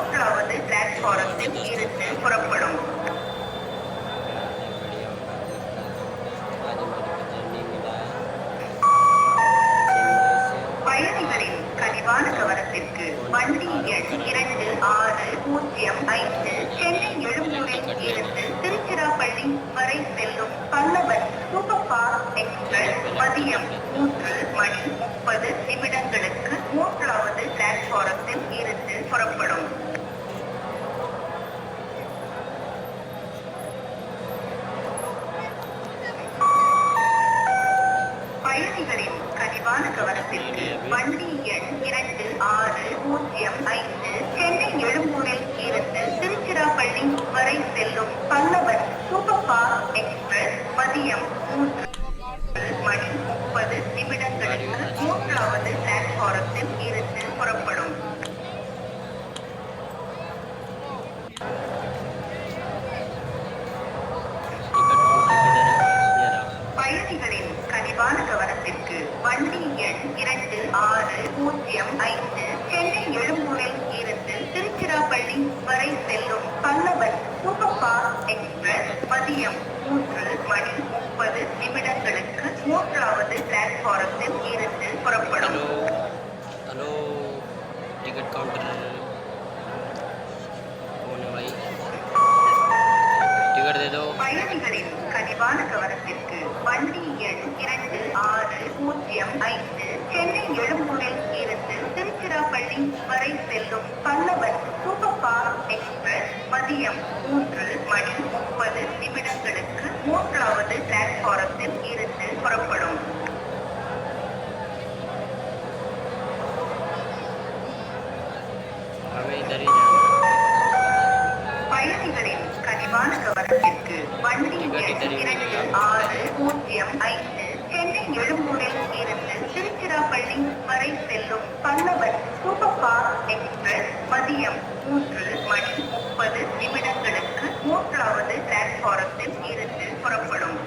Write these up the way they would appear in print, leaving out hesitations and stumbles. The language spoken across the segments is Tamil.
மூன்றாவது பிளாட்பாரத்தில் இருந்து புறப்படும். பயணிகளின் கனிவான கவனத்திற்கு வண்டி எண் 2605 சென்னை எழும்பூரில் இருந்து திருச்சிராப்பள்ளி வரை செல்லும் பல்லவன் சூப்பர் ஃபாஸ்ட் எக்ஸ்பிரஸ் மதியம் 3:30 மூன்றாவது பிளாட்பாரத்தில் இருந்து புறப்படும். பயணிகளின் கனிவான கவனத்திற்கு வண்டி எண் 2605 சென்னை எழும்பூரில் இருந்து திருச்சிராப்பள்ளி வரை செல்லும் பல்லவன் சூப்பர் ஃபாஸ்ட் எக்ஸ்பிரஸ் மதியம் 3:30 மூன்றாவது பிளாட்பாரத்தில் இருந்து புறப்படும். பயணிகளின் கனிவான கவனத்திற்கு வண்டி எண் 2605 சென்னை எழும்பூரில் இருந்து திருச்சிராப்பள்ளி வரை செல்லும் பல்லவன் சூப்பர் ஃபாஸ்ட் எக்ஸ்பிரஸ் மதியம் 3:30 மூன்றாவது பிளாட்பாரத்தில் இருந்து புறப்படும். हेलो टिकट काउंटर होने भाई टिकट दे दो. பயணிகளின் கனிவான கவனத்திற்கு வண்டி எண் 2605 சென்னை எழும்பூரில் இருந்து திருச்சிராப்பள்ளி வரை செல்லும் பல்லவன் சூப்பர் ஃபாஸ்ட் எக்ஸ்பிரஸ் மதியம் 3:30 மூன்றாவது பிளாட்பாரத்தில் இருந்து புறப்படும். பயணிகளின் கனிவான கவனத்திற்கு வண்டி எண் 2605 சென்னை எழும்பூரில் இருந்து திருச்சிராப்பள்ளி வரை செல்லும் பல்லவன் சூப்பர் ஃபாஸ்ட் எக்ஸ்பிரஸ் மதியம் 3:30 மூன்றாவது பிளாட்பாரத்தில் இருந்து புறப்படும்.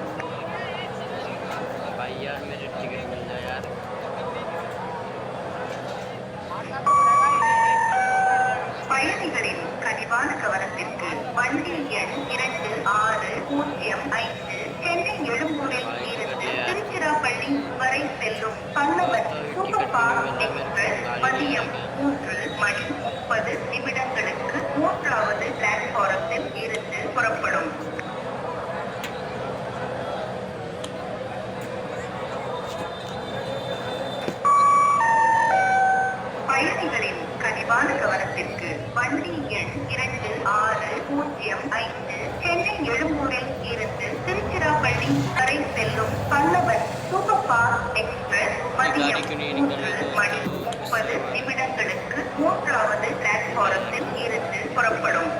பயணிகளின் கனிவான கவனத்திற்கு வண்டி எண் 2605 சென்னை எழும்பூரில் இருந்து திருச்சிராப்பள்ளி வரை செல்லும் பல்லவன் சூப்பர் ஃபாஸ்ட் எக்ஸ்பிரஸ் மதியம் 3:30 மூன்றாவது பிளாட்பாரத்தில் இருந்து புறப்படும். பயணிகளின் கனிவான கவனத்திற்கு வண்டி எண் 2605 சென்னை எழும்பூரில் இருந்து திருச்சிராப்பள்ளி வரை செல்லும் பல்லவன் சூப்பர் ஃபாஸ்ட் எக்ஸ்பிரஸ் மதியம் 3:30 மூன்றாவது பிளாட்பாரத்தில் இருந்து புறப்படும்.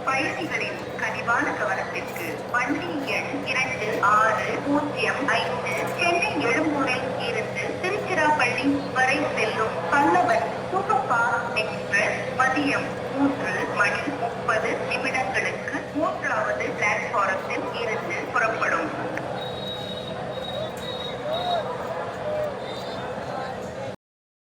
பயணிகளின் கனிவான கவனத்திற்கு வண்டி எண் 2605 சென்னை எழும்பூரில் இருந்து திருச்சிராப்பள்ளி வரை செல்லும் பல்லவன் சூப்பர் ஃபாஸ்ட் எக்ஸ்பிரஸ் மதியம் 3:30